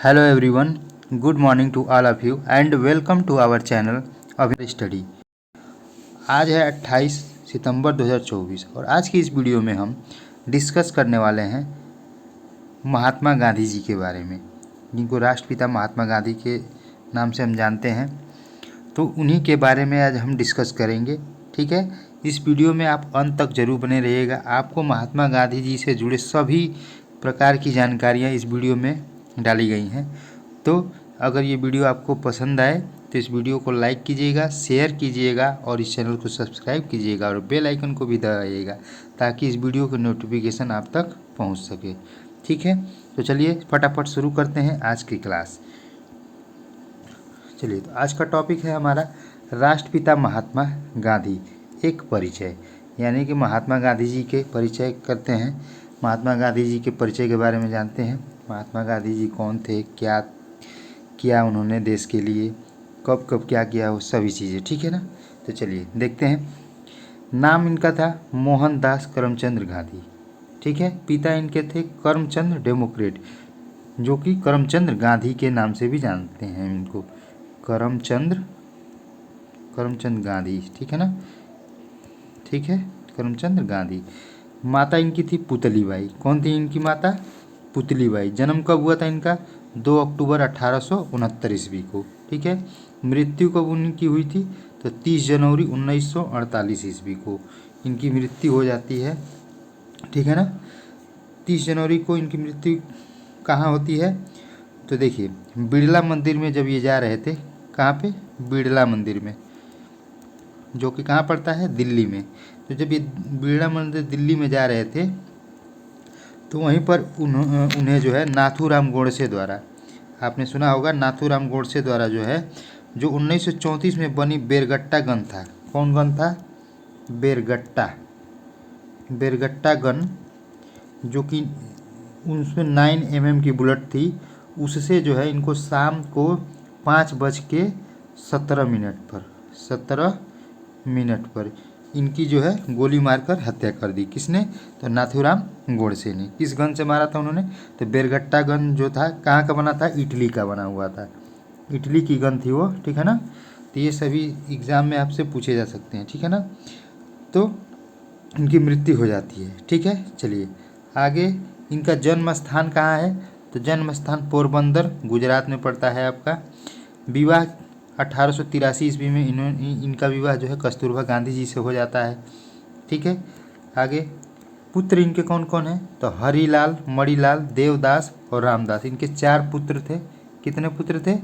Hello everyone, good morning to all of you and welcome to our channel अभी study. आज है 28 सितंबर 2024 और आज की इस वीडियो में हम डिस्कस करने वाले हैं महात्मा गांधी जी के बारे में, जिनको राष्ट्रपिता महात्मा गांधी के नाम से हम जानते हैं। तो उन्हीं के बारे में आज हम डिस्कस करेंगे। ठीक है, इस वीडियो में आप अंत तक जरूर बने रहिएगा। आपको महात्मा गांधी जी से जुड़े सभी प्रकार की जानकारियाँ इस वीडियो में डाली गई हैं। तो अगर ये वीडियो आपको पसंद आए तो इस वीडियो को लाइक कीजिएगा, शेयर कीजिएगा और इस चैनल को सब्सक्राइब कीजिएगा और बेल आइकन को भी दबाइएगा ताकि इस वीडियो की नोटिफिकेशन आप तक पहुंच सके। ठीक है, तो चलिए फटाफट शुरू करते हैं आज की क्लास। चलिए, तो आज का टॉपिक है हमारा राष्ट्रपिता महात्मा गांधी एक परिचय, यानी कि महात्मा गांधी जी के परिचय करते हैं। महात्मा गांधी जी के परिचय के बारे में जानते हैं। महात्मा गांधी जी कौन थे, क्या किया उन्होंने देश के लिए, कब कब क्या किया, वो सभी चीज़ें। ठीक है ना, तो चलिए देखते हैं। नाम इनका था मोहनदास करमचंद गांधी। ठीक है, पिता इनके थे करमचंद डेमोक्रेट, जो कि करमचंद गांधी के नाम से भी जानते हैं इनको, करमचंद गांधी। ठीक है ना, ठीक है, करमचंद गांधी। माता इनकी थी पुतलीबाई। कौन थी इनकी माता? पुतलीबाई। जन्म कब हुआ था इनका? 2 अक्टूबर 1869 ईस्वी को। ठीक है, मृत्यु कब उनकी हुई थी? तो 30 जनवरी 1948 ईस्वी को इनकी मृत्यु हो जाती है। ठीक है ना, 30 जनवरी को इनकी मृत्यु कहाँ होती है? तो देखिए, बिड़ला मंदिर में जब ये जा रहे थे, कहाँ पे? बिड़ला मंदिर में, जो कि कहाँ पड़ता है? दिल्ली में। तो जब ये बिड़ला मंदिर दिल्ली में जा रहे थे तो वहीं पर उन्हें जो है नाथूराम गोडसे द्वारा, आपने सुना होगा, नाथूराम गोडसे द्वारा जो है, जो 1934 में बनी बेरगट्टा गन था। कौन गन था? बेरगट्टा गन, जो कि उसमें 9 mm की बुलेट थी। उससे जो है इनको शाम को 5:17 पर इनकी जो है गोली मारकर हत्या कर दी। किसने? तो नाथूराम गोडसे ने। किस गन से मारा था उन्होंने? तो बेरगट्टा गन जो था, कहाँ का बना था? इटली का बना हुआ था, इटली की गन थी वो। ठीक है ना, तो ये सभी एग्ज़ाम में आपसे पूछे जा सकते हैं। ठीक है ना, तो इनकी मृत्यु हो जाती है। ठीक है, चलिए आगे। इनका जन्म स्थान कहाँ है? तो जन्म स्थान पोरबंदर, गुजरात में पड़ता है आपका। विवाह 1883 ईस्वी में इनका विवाह जो है कस्तूरबा गांधी जी से हो जाता है। ठीक है, आगे। पुत्र इनके कौन कौन हैं? तो हरिलाल, मणिलाल, देवदास और रामदास। इनके 4 पुत्र थे। कितने पुत्र थे?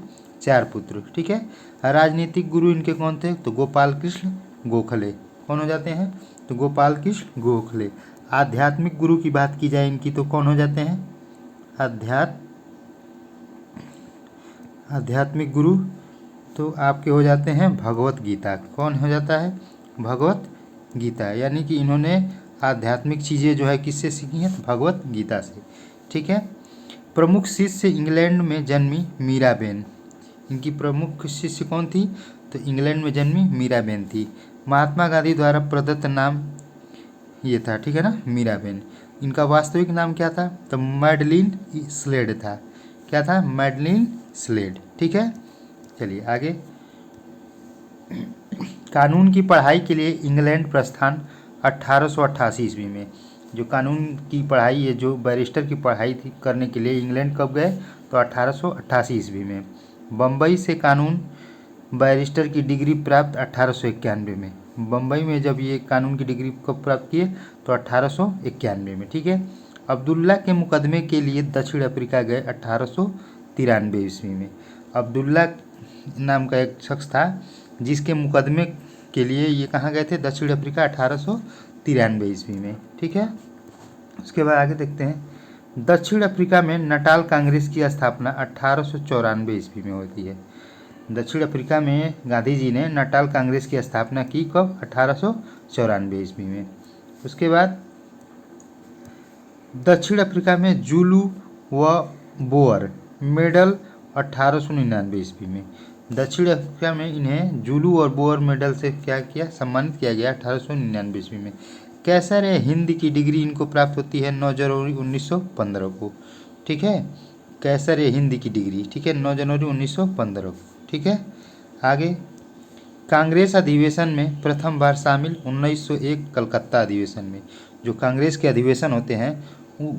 4 पुत्र। ठीक है, राजनीतिक गुरु इनके कौन थे? तो गोपाल कृष्ण गोखले। कौन हो जाते हैं? तो गोपाल कृष्ण गोखले। आध्यात्मिक गुरु की बात की जाए इनकी तो कौन हो जाते हैं? आध्यात्मिक गुरु तो आपके हो जाते हैं भगवत गीता। कौन हो जाता है? भगवत गीता। यानी कि इन्होंने आध्यात्मिक चीज़ें जो है किससे सीखी हैं? भगवत गीता से। ठीक है, प्रमुख शिष्य इंग्लैंड में जन्मी मीराबेन। इनकी प्रमुख शिष्य कौन थी? तो इंग्लैंड में जन्मी मीराबेन थी। महात्मा गांधी द्वारा प्रदत्त नाम ये था। ठीक है ना, मीराबेन। इनका वास्तविक नाम क्या था? तो मैडलिन स्लेड था। क्या था? Madeleine Slade. ठीक है, चलिए आगे। कानून की पढ़ाई के लिए इंग्लैंड प्रस्थान 1888 ईस्वी में। जो कानून की पढ़ाई है, जो बैरिस्टर की पढ़ाई थी करने के लिए इंग्लैंड कब गए? तो 1888 ईस्वी में। बम्बई से कानून बैरिस्टर की डिग्री प्राप्त 1891 में। बम्बई में जब ये कानून की डिग्री कब प्राप्त किए? तो 1891 में। ठीक है, अब्दुल्ला के मुकदमे के लिए दक्षिण अफ्रीका गए 1893 ईस्वी में। अब्दुल्ला नाम का एक शख्स था जिसके मुकदमे के लिए ये कहाँ गए थे? दक्षिण अफ्रीका 1893 ईस्वी में। ठीक है, उसके बाद आगे देखते हैं। दक्षिण अफ्रीका में नटाल कांग्रेस की स्थापना 1894 ईस्वी में होती है। दक्षिण अफ्रीका में गांधी जी ने नटाल कांग्रेस की स्थापना की कब? 1894 ईस्वी में। उसके बाद दक्षिण अफ्रीका में जूलू व बोअर मेडल 1899 ईस्वी में। दक्षिण अफ्रीका में इन्हें जूलू और बोअर मेडल से क्या किया? सम्मानित किया गया 1899 ईस्वी में। कैसर हिंद की डिग्री इनको प्राप्त होती है 9 जनवरी 1915 को। ठीक है, कैसर ए हिंद की डिग्री, ठीक है, 9 जनवरी 1915 को, ठीक है। आगे कांग्रेस अधिवेशन में प्रथम बार शामिल 1901 कलकत्ता अधिवेशन में। जो कांग्रेस के अधिवेशन होते हैं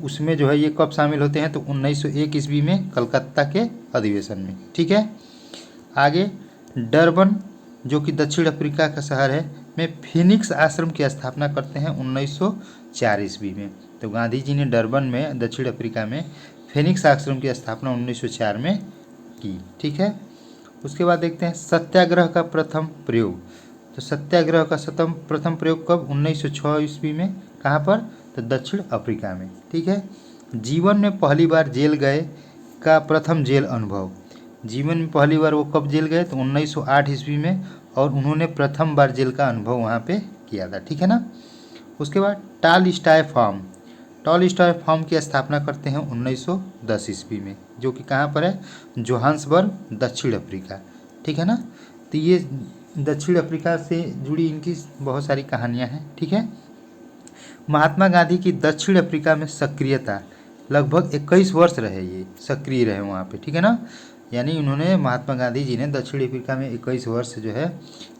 उसमें जो है ये कब शामिल होते हैं, तो 1901 ईस्वी में कलकत्ता के अधिवेशन में, ठीक है। आगे डरबन जो कि दक्षिण अफ्रीका का शहर है में फिनिक्स आश्रम की स्थापना करते हैं 1904 ईस्वी में। तो गांधी जी ने डरबन में दक्षिण अफ्रीका में फिनिक्स आश्रम की स्थापना 1904 में की, ठीक है। उसके बाद देखते हैं सत्याग्रह का प्रथम प्रयोग। तो सत्याग्रह का प्रथम प्रयोग कब, 1906 ईस्वी में। कहाँ पर, तो दक्षिण अफ्रीका में, ठीक है। जीवन में पहली बार जेल गए का प्रथम जेल अनुभव। जीवन में पहली बार वो कब जेल गए, तो 1908 ईस्वी में, और उन्होंने प्रथम बार जेल का अनुभव वहाँ पे किया था, ठीक है ना। उसके बाद टॉलस्टॉय फार्म। टॉलस्टॉय फार्म की स्थापना करते हैं 1910 ईस्वी में, जो कि कहाँ पर है, जोहान्सबर्ग दक्षिण अफ्रीका, ठीक है ना। तो ये दक्षिण अफ्रीका से जुड़ी इनकी बहुत सारी कहानियाँ हैं, ठीक है। महात्मा गांधी की दक्षिण अफ्रीका में सक्रियता, लगभग 21 वर्ष रहे, ये सक्रिय रहे वहाँ पे, ठीक है ना। यानी उन्होंने, महात्मा गांधी जी ने दक्षिण अफ्रीका में 21 वर्ष जो है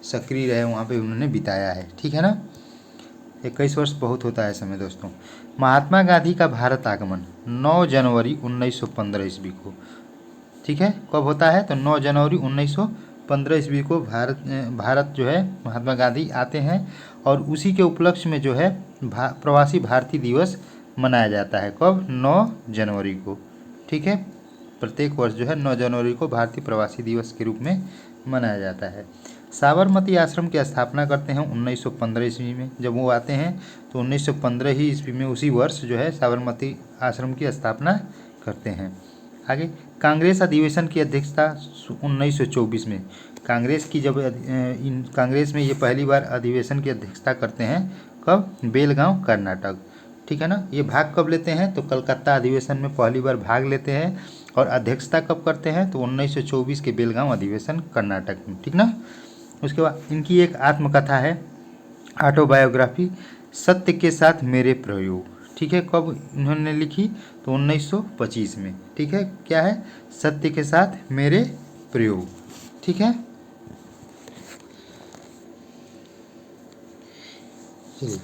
सक्रिय रहे वहाँ पे उन्होंने बिताया है, ठीक है ना। 21 वर्ष बहुत होता है समय दोस्तों। महात्मा गांधी का भारत आगमन 9 जनवरी 1915 ईस्वी को, ठीक है। कब होता है, तो 9 जनवरी 1915 ईस्वी को भारत जो है महात्मा गांधी आते हैं, और उसी के उपलक्ष्य में जो है प्रवासी भारतीय दिवस मनाया जाता है। कब, 9 जनवरी को, ठीक है। प्रत्येक वर्ष जो है 9 जनवरी को भारतीय प्रवासी दिवस के रूप में मनाया जाता है। साबरमती आश्रम की स्थापना करते हैं 1915 ईस्वी में। जब वो आते हैं तो 1915 ही ईस्वी में, उसी वर्ष जो है साबरमती आश्रम की स्थापना करते हैं। आगे कांग्रेस अधिवेशन की अध्यक्षता 1924 में। कांग्रेस की जब कांग्रेस में ये पहली बार अधिवेशन की अध्यक्षता करते हैं, कब, बेलगांव कर्नाटक, ठीक है ना। ये भाग कब लेते हैं, तो कलकत्ता अधिवेशन में पहली बार भाग लेते हैं, और अध्यक्षता कब करते हैं, तो 1924 के बेलगांव अधिवेशन कर्नाटक में, ठीक ना। उसके बाद इनकी एक आत्मकथा है, ऑटोबायोग्राफी, सत्य के साथ मेरे प्रयोग, ठीक है। कब इन्होंने लिखी, तो 1925 में, ठीक है। क्या है, सत्य के साथ मेरे प्रयोग, ठीक है। चलिए,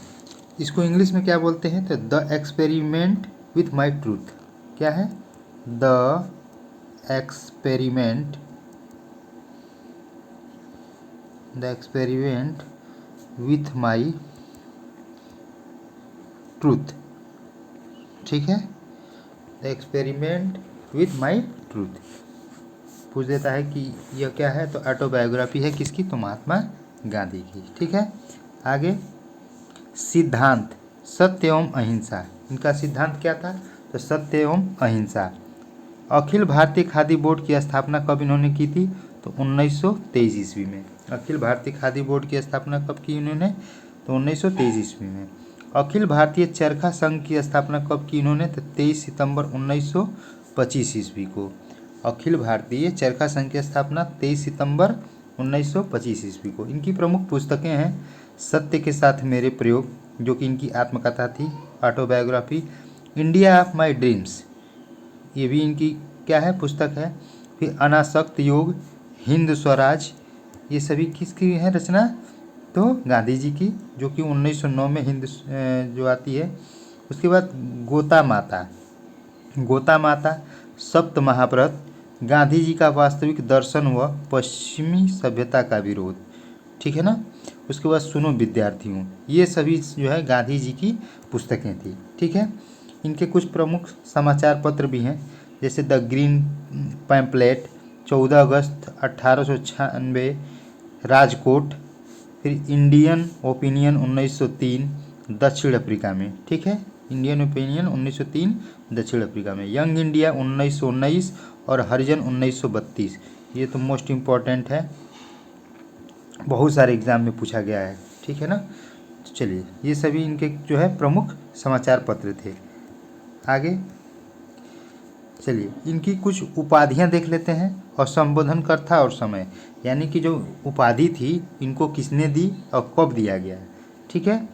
इसको इंग्लिश में क्या बोलते हैं, तो the experiment with my truth. क्या है, the experiment with my truth, ठीक है। The experiment with my truth पूछ देता है कि यह क्या है, तो ऑटोबायोग्राफी है किसकी, तो महात्मा गांधी की, ठीक है। आगे सिद्धांत, सत्य एवं अहिंसा। इनका सिद्धांत क्या था, तो सत्य एवं अहिंसा। अखिल भारतीय खादी बोर्ड की स्थापना कब इन्होंने की थी, तो 1923 ईस्वी में। अखिल भारतीय खादी बोर्ड की स्थापना कब की इन्होंने, तो 1923 ईस्वी में। अखिल भारतीय चरखा संघ की स्थापना कब की इन्होंने, तो 23 सितंबर 1925 ईस्वी को। अखिल भारतीय चरखा संघ की स्थापना 23 सितंबर 1925 ईस्वी को। इनकी प्रमुख पुस्तकें हैं सत्य के साथ मेरे प्रयोग, जो कि इनकी आत्मकथा थी, autobiography. India of my dreams, ये भी इनकी क्या है, पुस्तक है। फिर अनासक्त योग, हिंद स्वराज, ये सभी किसकी है रचना, तो गांधी जी की, जो कि 1909 में हिंद जो आती है। उसके बाद गोता माता, सप्त महाव्रत, गांधी जी का वास्तविक दर्शन व पश्चिमी सभ्यता का विरोध, ठीक है ना। उसके बाद सुनो विद्यार्थियों, ये सभी जो है गांधी जी की पुस्तकें थी, ठीक है। इनके कुछ प्रमुख समाचार पत्र भी हैं, जैसे द ग्रीन पैम्पलेट 14 अगस्त 1896 राजकोट, फिर इंडियन ओपिनियन 1903 दक्षिण अफ्रीका में, ठीक है। इंडियन ओपिनियन 1903 दक्षिण अफ्रीका में। यंग इंडिया 1919 और हरिजन 1932, ये तो मोस्ट इम्पॉर्टेंट है, बहुत सारे एग्जाम में पूछा गया है, ठीक है ना। तो चलिए, ये सभी इनके जो है प्रमुख समाचार पत्र थे। आगे चलिए, इनकी कुछ उपाधियां देख लेते हैं, और संबोधनकर्ता और समय, यानी कि जो उपाधि थी इनको किसने दी और कब दिया गया है, ठीक है।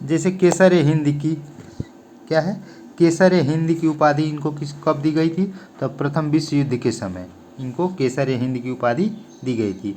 जैसे केसर हिंद की क्या है, केसर हिंद की उपाधि इनको कब दी गई थी? तो प्रथम विश्व युद्ध के समय इनको केसर हिंद की उपाधि दी गई थी।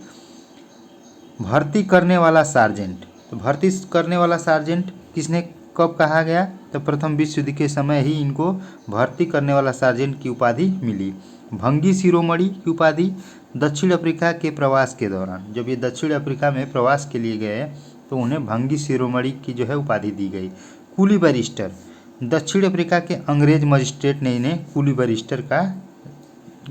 भर्ती करने वाला सार्जेंट, तो भर्ती करने वाला सार्जेंट किसने कब कहा गया? तो प्रथम विश्व युद्ध के समय ही इनको भर्ती करने वाला सार्जेंट की उपाधि मिली। भंगी शिरोमणि की उपाधि दक्षिण अफ्रीका के प्रवास के दौरान, जब ये दक्षिण अफ्रीका में प्रवास के लिए गए तो उन्हें भंगी शिरोमणि की जो है उपाधि दी गई। कुली बैरिस्टर, दक्षिण अफ्रीका के अंग्रेज मजिस्ट्रेट ने इन्हें कुली बैरिस्टर का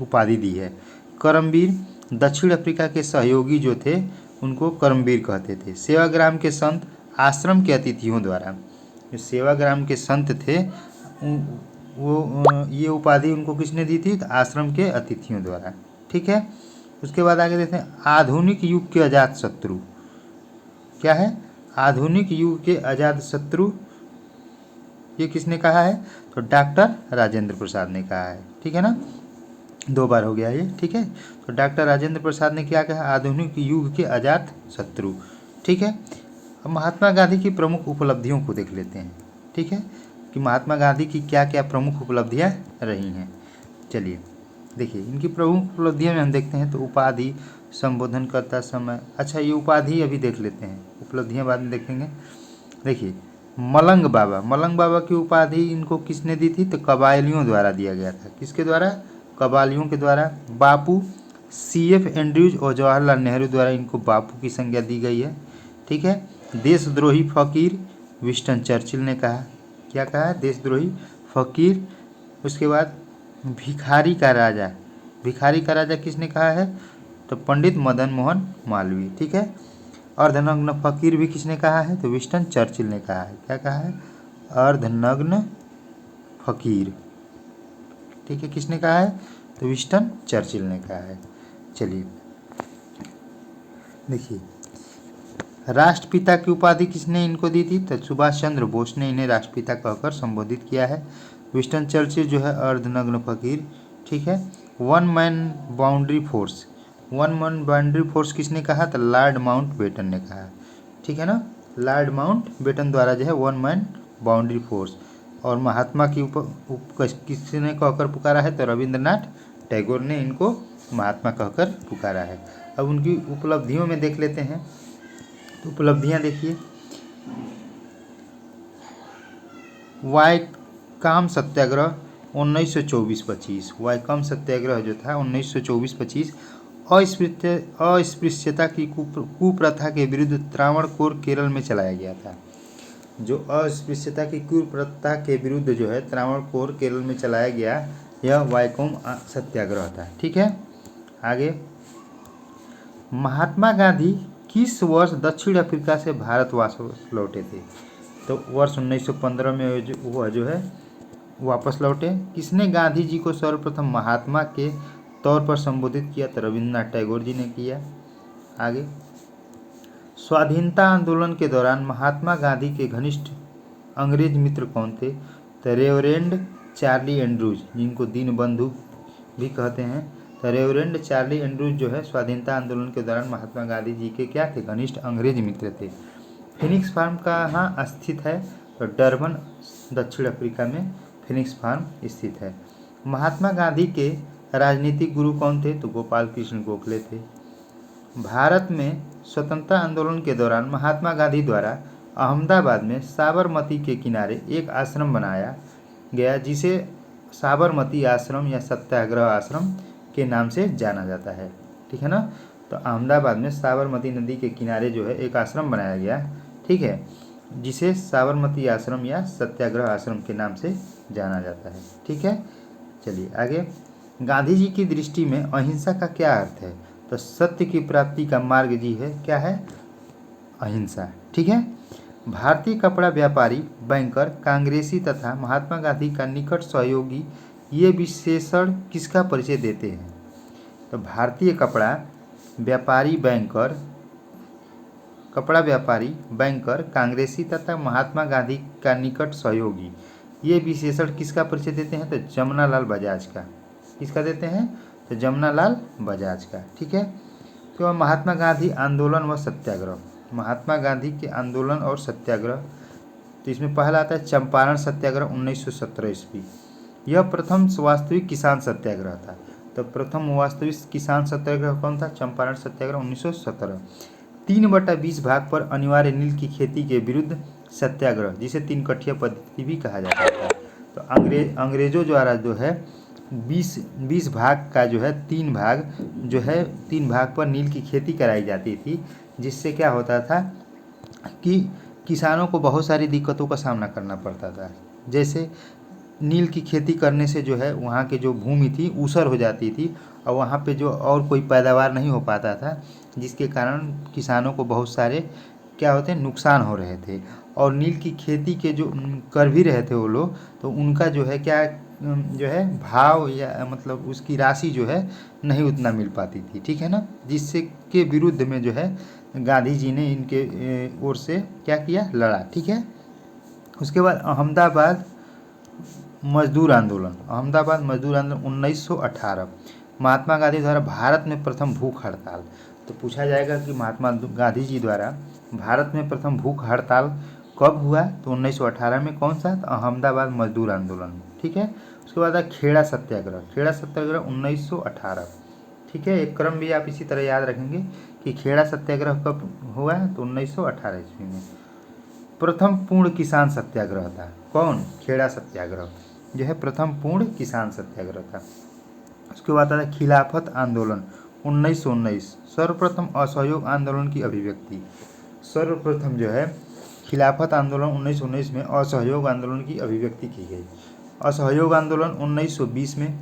उपाधि दी है। करमवीर, दक्षिण अफ्रीका के सहयोगी जो थे उनको करमवीर कहते थे। सेवाग्राम के संत आश्रम के अतिथियों द्वारा, जो सेवाग्राम के संत थे वो ये उपाधि उनको किसने दी थी? तो आश्रम के अतिथियों द्वारा। ठीक है, उसके बाद आगे देखते हैं आधुनिक युग के अजात शत्रु। क्या है? आधुनिक युग के अजात शत्रु ये किसने कहा है? तो डॉक्टर राजेंद्र प्रसाद ने कहा है। ठीक है ना, 2 बार हो गया ये। ठीक है, तो डॉक्टर राजेंद्र प्रसाद ने क्या कहा? आधुनिक युग के अजात शत्रु। ठीक है, अब महात्मा गांधी की प्रमुख उपलब्धियों को देख लेते हैं। ठीक है, कि महात्मा गांधी की क्या क्या प्रमुख उपलब्धियां रही हैं। चलिए देखिए, इनकी प्रमुख उपलब्धियां में हम देखते हैं तो उपाधि, संबोधन करता समय, अच्छा ये उपाधि अभी देख लेते हैं, उपलब्धियां बाद में देखेंगे। देखिए मलंग बाबा की उपाधि इनको किसने दी थी? तो कबायलियों द्वारा दिया गया था। किसके द्वारा? कबायलियों के द्वारा। बापू CF एंड्रयूज और जवाहरलाल नेहरू द्वारा इनको बापू की संज्ञा दी गई है। ठीक है, देशद्रोही फकीर विंस्टन चर्चिल ने कहा। क्या कहा? देशद्रोही फकीर। उसके बाद भिखारी का राजा किसने कहा है? तो पंडित मदन मोहन मालवीय। ठीक है, अर्धनग्न फकीर भी किसने कहा है? तो विंस्टन चर्चिल ने कहा है। क्या कहा है? अर्धनग्न फकीर। ठीक है, किसने कहा है? तो विंस्टन चर्चिल ने कहा है। चलिए देखिए, राष्ट्रपिता की उपाधि किसने इनको दी थी? तो सुभाष चंद्र बोस ने इन्हें राष्ट्रपिता कहकर संबोधित किया है। विंस्टन चर्चिल जो है अर्धनग्न फकीर। ठीक है, वन मैन बाउंड्री फोर्स किसने कहा? तो लॉर्ड माउंट बेटन ने कहा। ठीक है ना, लॉर्ड माउंट बेटन द्वारा जो है वन मैन बाउंड्री फोर्स। और महात्मा की किसने कहकर पुकारा है? तो रविंद्रनाथ टैगोर ने इनको महात्मा कहकर पुकारा है। अब उनकी उपलब्धियों में देख लेते हैं। तो उपलब्धियां देखिए, वाइकम सत्याग्रह 1924-25, वाइकम सत्याग्रह जो था 1924-25, अस्पृश्यता की कुप्रथा के विरुद्ध त्रावणकोर केरल में चलाया गया था। जो अस्पृश्यता की कुप्रथा के विरुद्ध जो है त्रावणकोर केरल में चलाया गया, यह वाइकोम सत्याग्रह था। ठीक है, आगे महात्मा गांधी किस वर्ष दक्षिण अफ्रीका से भारत वापस लौटे थे? तो वर्ष 1915 में वह जो है वापस लौटे। किसने गांधी जी को सर्वप्रथम महात्मा के तौर पर संबोधित किया? तो रविंद्रनाथ टैगोर जी ने किया। आगे स्वाधीनता आंदोलन के दौरान महात्मा गांधी के घनिष्ठ अंग्रेज मित्र कौन थे? तो रेवरेंड चार्ली एंड्रूज, जिनको दीनबंधु भी कहते हैं। तो रेवरेंड चार्ली एंड्रूज जो है स्वाधीनता आंदोलन के दौरान महात्मा गांधी जी के क्या थे? घनिष्ठ अंग्रेज मित्र थे। फिनिक्स फार्म कहाँ स्थित है? तो डरबन दक्षिण अफ्रीका में फिनिक्स फार्म स्थित है। महात्मा गांधी के राजनीतिक गुरु कौन थे? तो गोपाल कृष्ण गोखले थे। भारत में स्वतंत्रता आंदोलन के दौरान महात्मा गांधी द्वारा अहमदाबाद में साबरमती के किनारे एक आश्रम बनाया गया, जिसे साबरमती आश्रम या सत्याग्रह आश्रम के नाम से जाना जाता है। ठीक है ना, तो अहमदाबाद में साबरमती नदी के किनारे जो है एक आश्रम बनाया गया। ठीक है, जिसे साबरमती आश्रम या सत्याग्रह आश्रम के नाम से जाना जाता है। ठीक है, चलिए आगे। गांधी जी की दृष्टि में अहिंसा का क्या अर्थ है? तो सत्य की प्राप्ति का मार्ग जी है, क्या है? अहिंसा। ठीक है, भारतीय कपड़ा व्यापारी, बैंकर, कांग्रेसी तथा महात्मा गांधी का निकट सहयोगी ये विशेषण किसका परिचय देते हैं? तो भारतीय कपड़ा व्यापारी, बैंकर, कांग्रेसी तथा महात्मा गांधी का निकट सहयोगी ये विशेषण किसका परिचय देते हैं? तो जमनालाल बजाज का। किसका देते हैं? तो जमनालाल बजाज का। ठीक है, तो महात्मा गांधी आंदोलन व सत्याग्रह, महात्मा गांधी के आंदोलन और सत्याग्रह तो इसमें पहला आता है चंपारण सत्याग्रह 1917 ईस्वी। यह प्रथम वास्तविक किसान सत्याग्रह था। तो प्रथम वास्तविक किसान सत्याग्रह कौन था? चंपारण सत्याग्रह 1917। 3/20 भाग पर अनिवार्य नील की खेती के विरुद्ध सत्याग्रह, जिसे 3 कठिया पद्धति भी कहा जाता था। तो अंग्रेजों द्वारा जो है 20 भाग का जो है 3 भाग पर नील की खेती कराई जाती थी, जिससे क्या होता था कि किसानों को बहुत सारी दिक्कतों का सामना करना पड़ता था। जैसे नील की खेती करने से जो है वहाँ की जो भूमि थी ऊसर हो जाती थी और वहाँ पे जो और कोई पैदावार नहीं हो पाता था, जिसके कारण किसानों को बहुत सारे क्या होते हैं नुकसान हो रहे थे। और नील की खेती के जो कर भी रहे थे वो लोग, तो उनका जो है क्या जो है भाव या मतलब उसकी राशि जो है नहीं उतना मिल पाती थी, ठीक है ना, जिससे के विरुद्ध में जो है गांधी जी ने इनके ओर से क्या किया, लड़ा, ठीक है। उसके बाद अहमदाबाद मजदूर आंदोलन। अहमदाबाद मजदूर आंदोलन 1918। महात्मा गांधी द्वारा भारत में प्रथम भूख हड़ताल। तो पूछा जाएगा कि महात्मा गांधी जी द्वारा भारत में प्रथम भूख हड़ताल कब हुआ? तो 1918 में। कौन सा? तो अहमदाबाद मजदूर आंदोलन, ठीक है। उसके बाद है खेड़ा सत्याग्रह। खेड़ा सत्याग्रह 1918, ठीक है। एक क्रम भी आप इसी तरह याद रखेंगे कि खेड़ा सत्याग्रह कब हुआ? तो 1918 ईस्वी में। प्रथम पूर्ण किसान सत्याग्रह था। कौन? खेड़ा सत्याग्रह जो है प्रथम पूर्ण किसान सत्याग्रह था। उसके बाद आता है खिलाफत आंदोलन 1919। सर्वप्रथम असहयोग आंदोलन की अभिव्यक्ति। सर्वप्रथम जो है खिलाफत आंदोलन 1919 में असहयोग आंदोलन की अभिव्यक्ति की गई। असहयोग आंदोलन 1920 में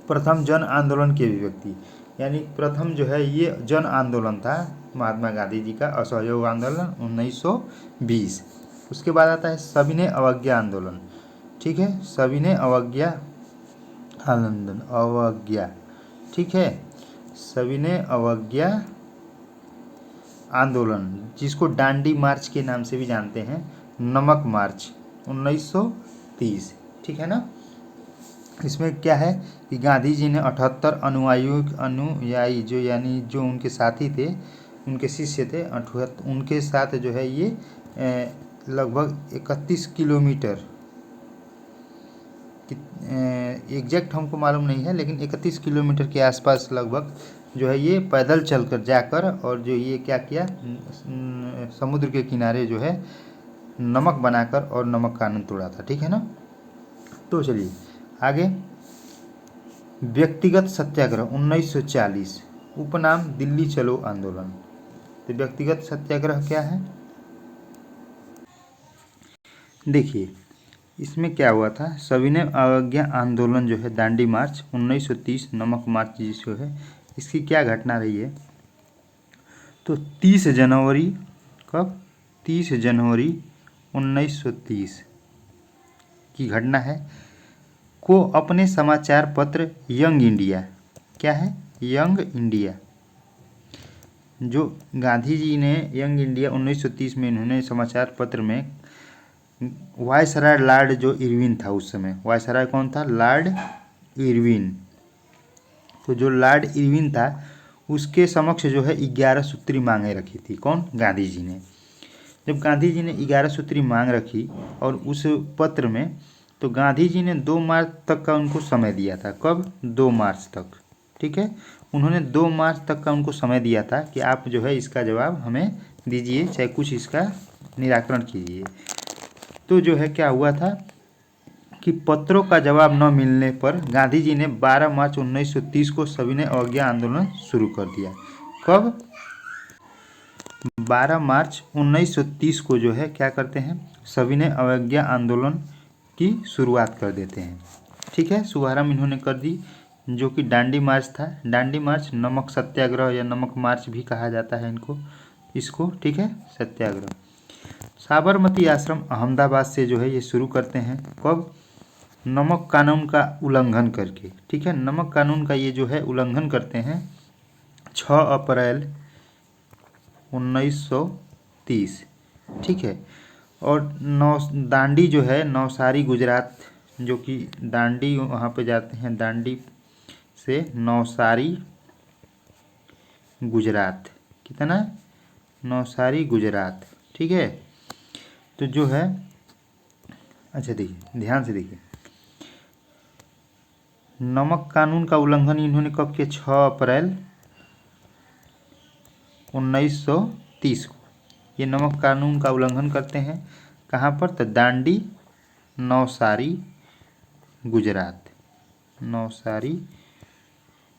प्रथम जन आंदोलन की अभिव्यक्ति, यानी प्रथम जो है ये जन आंदोलन था महात्मा गांधी जी का, असहयोग आंदोलन 1920। उसके बाद आता है सविनय अवज्ञा आंदोलन, ठीक है। सविनय अवज्ञा आंदोलन, अवज्ञा, ठीक है। सविनय अवज्ञा आंदोलन, जिसको डांडी मार्च के नाम से भी जानते हैं, नमक मार्च 1930, ठीक है ना। इसमें क्या है कि गांधी जी ने 78 अनुयायी जो यानी जो उनके साथी थे, उनके शिष्य थे, उनके साथ जो है ये लगभग 31 किलोमीटर, एग्जैक्ट हमको मालूम नहीं है, लेकिन 31 किलोमीटर के आसपास लगभग जो है ये पैदल चलकर जाकर और जो ये क्या किया, समुद्र के किनारे जो है नमक बनाकर और नमक का आनंद तोड़ा था, ठीक है ना। तो चलिए आगे। व्यक्तिगत सत्याग्रह 1940, उपनाम दिल्ली चलो आंदोलन। तो व्यक्तिगत सत्याग्रह क्या है? देखिए इसमें क्या हुआ था, सविनय अवज्ञा आंदोलन जो है दांडी मार्च 1930, नमक मार्च जो है इसकी क्या घटना रही है? तो 30 जनवरी, कब? 30 जनवरी 1930 की घटना है, को अपने समाचार पत्र यंग इंडिया, क्या है, यंग इंडिया, जो गांधी जी ने यंग इंडिया 1930 में इन्होंने समाचार पत्र में वायसराय लॉर्ड जो इरविन था उस समय, वायसराय कौन था? Lord Irwin. तो जो लॉर्ड इरविन था उसके समक्ष जो है 11 सूत्री मांगे रखी थी। कौन? गांधी जी ने। जब गांधी जी ने 11 सूत्री मांग रखी और उस पत्र में, तो गांधी जी ने 2 मार्च तक का उनको समय दिया था। कब? 2 मार्च तक, ठीक है। उन्होंने 2 मार्च तक का उनको समय दिया था कि आप जो है इसका जवाब हमें दीजिए, चाहे कुछ इसका निराकरण कीजिए। तो जो है क्या हुआ था कि पत्रों का जवाब न मिलने पर गांधी जी ने 12 मार्च 1930 को सविनय अवज्ञा आंदोलन शुरू कर दिया। कब? 12 मार्च 1930 को जो है क्या करते हैं, सविनय अवज्ञा आंदोलन की शुरुआत कर देते हैं, ठीक है। शुभारंभ इन्होंने कर दी, जो कि डांडी मार्च था। डांडी मार्च, नमक सत्याग्रह या नमक मार्च भी कहा जाता है इसको, ठीक है, सत्याग्रह। साबरमती आश्रम अहमदाबाद से जो है ये शुरू करते हैं। कब? नमक कानून का उल्लंघन करके, ठीक है। नमक कानून का ये जो है उल्लंघन करते हैं 6 अप्रैल 1930, ठीक है। और दांडी जो है नवसारी गुजरात, जो कि दांडी वहाँ पे जाते हैं, दांडी से नवसारी गुजरात, कितना? नवसारी गुजरात, ठीक है। तो जो है अच्छा देखिए, ध्यान से देखिए, नमक कानून का उल्लंघन इन्होंने कब किया? 6 अप्रैल 1930 को ये नमक कानून का उल्लंघन करते हैं। कहाँ पर? तो दांडी, नवसारी, गुजरात। नवसारी,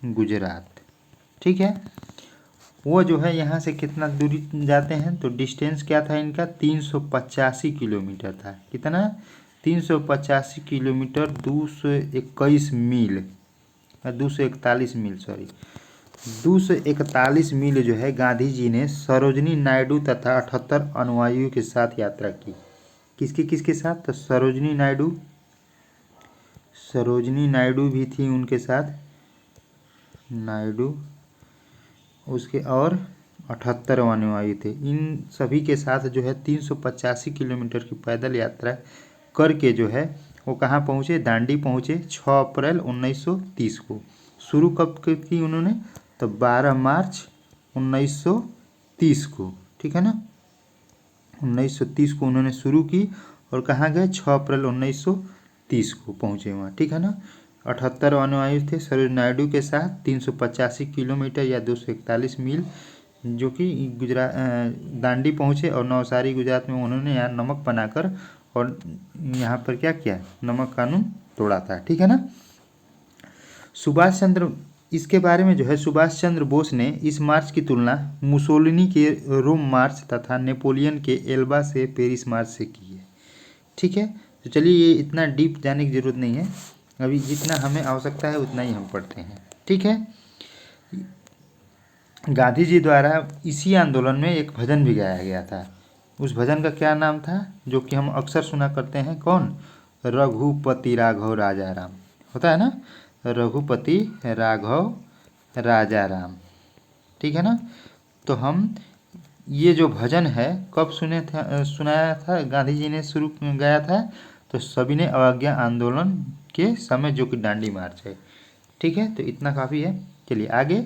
गुजरात। ठीक है। वो जो है यहाँ से कितना दूरी जाते हैं? तो डिस्टेंस क्या था इनका? 385 किलोमीटर था। कितना? 385 किलोमीटर, 221 मील, 241 मील, सॉरी, 241 मील जो है गांधी जी ने सरोजनी नायडू तथा 78 अनुयायियों के साथ यात्रा की। किसके किसके साथ? तो सरोजनी नायडू, सरोजनी नायडू भी थी उनके साथ, नायडू, उसके और 78 अनुयायी थे। इन सभी के साथ जो है 385 किलोमीटर की पैदल यात्रा करके जो है वो कहाँ पहुँचे? दांडी पहुँचे 6 अप्रैल 1930 को। शुरू कब की उन्होंने? तो 12 मार्च 1930 को। ठीक है ना, 1930 को उन्होंने शुरू की और कहाँ गए? 6 अप्रैल 1930 को पहुँचे वहाँ। ठीक है ना। 78 अनुयायी थे सरोज नायडू के साथ, 385 किलोमीटर या 241 मील, जो कि गुजरात दांडी पहुँचे और नवसारी गुजरात में उन्होंने यहाँ नमक बनाकर और यहाँ पर क्या किया? नमक कानून तोड़ा था। ठीक है ना। सुभाष चंद्र, इसके बारे में जो है सुभाष चंद्र बोस ने इस मार्च की तुलना मुसोलिनी के रोम मार्च तथा नेपोलियन के एल्बा से पेरिस मार्च से की है। ठीक है। तो चलिए, ये इतना डीप जाने की जरूरत नहीं है, अभी जितना हमें आवश्यकता है उतना ही हम पढ़ते हैं। ठीक है। गांधी जी द्वारा इसी आंदोलन में एक भजन भी गाया गया था। उस भजन का क्या नाम था? जो कि हम अक्सर सुना करते हैं, कौन? रघुपति राघव राजा राम, होता है ना, रघुपति राघव राजा राम। ठीक है ना। तो हम ये जो भजन है कब सुनाया था? गांधी जी ने शुरू गाया था तो सविनय अवज्ञा आंदोलन के समय, जो कि दांडी मार्च है। ठीक है। तो इतना काफ़ी है। चलिए आगे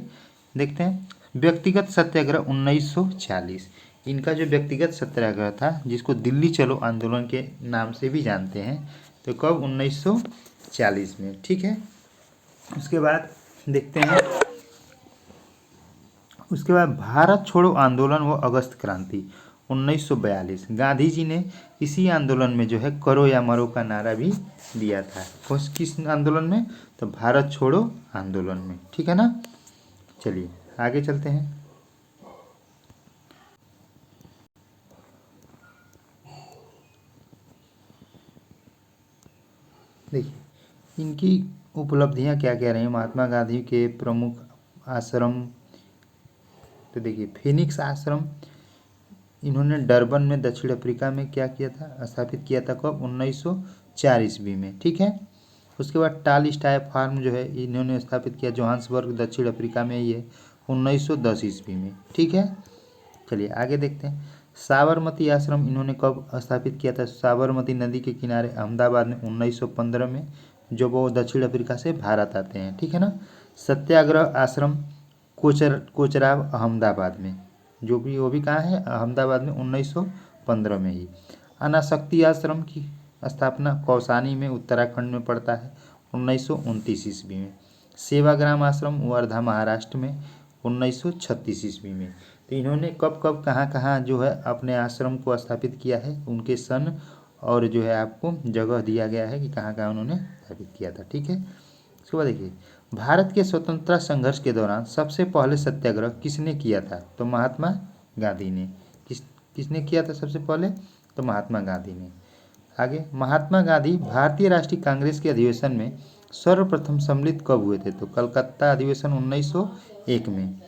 देखते हैं। व्यक्तिगत सत्याग्रह 1940, इनका जो व्यक्तिगत सत्याग्रह था, जिसको दिल्ली चलो आंदोलन के नाम से भी जानते हैं, तो कब? 1940 में। ठीक है। उसके बाद देखते हैं, उसके बाद भारत छोड़ो आंदोलन व अगस्त क्रांति 1942, गांधी जी ने इसी आंदोलन में जो है करो या मरो का नारा भी दिया था। किस आंदोलन में? तो भारत छोड़ो आंदोलन में। ठीक है ना। चलिए आगे चलते हैं। देखिए इनकी उपलब्धियां क्या क्या रही। महात्मा गांधी के प्रमुख आश्रम, तो देखिए फिनिक्स आश्रम इन्होंने डरबन में दक्षिण अफ्रीका में क्या किया था? स्थापित किया था। कब? 1904 ईस्वी में। ठीक है। उसके बाद टाल स्टाय फार्म जो है इन्होंने स्थापित किया जोहान्सबर्ग दक्षिण अफ्रीका में, ये 1910 ईस्वी में। ठीक है। चलिए आगे देखते हैं। साबरमती आश्रम इन्होंने कब स्थापित किया था? साबरमती नदी के किनारे अहमदाबाद में 1915 में, जब वो दक्षिण अफ्रीका से भारत आते हैं। ठीक है ना। सत्याग्रह आश्रम कोचराब अहमदाबाद में, जो भी वो भी कहाँ है? अहमदाबाद में, 1915 में ही। अनासक्ति आश्रम की स्थापना कौसानी में उत्तराखंड में पड़ता है 1929 ईस्वी में। सेवाग्राम आश्रम वर्धा महाराष्ट्र में 1936 ईस्वी में। तो इन्होंने कब कब कहाँ कहाँ जो है अपने आश्रम को स्थापित किया है, उनके सन और जो है आपको जगह दिया गया है कि कहाँ कहाँ उन्होंने स्थापित किया था। ठीक है। उसके बाद देखिए, भारत के स्वतंत्रता संघर्ष के दौरान सबसे पहले सत्याग्रह किसने किया था? तो महात्मा गांधी ने। किसने किया था सबसे पहले? तो महात्मा गांधी ने। आगे, महात्मा गांधी भारतीय राष्ट्रीय कांग्रेस के अधिवेशन में सर्वप्रथम सम्मिलित कब हुए थे? तो कलकत्ता अधिवेशन 1901 में।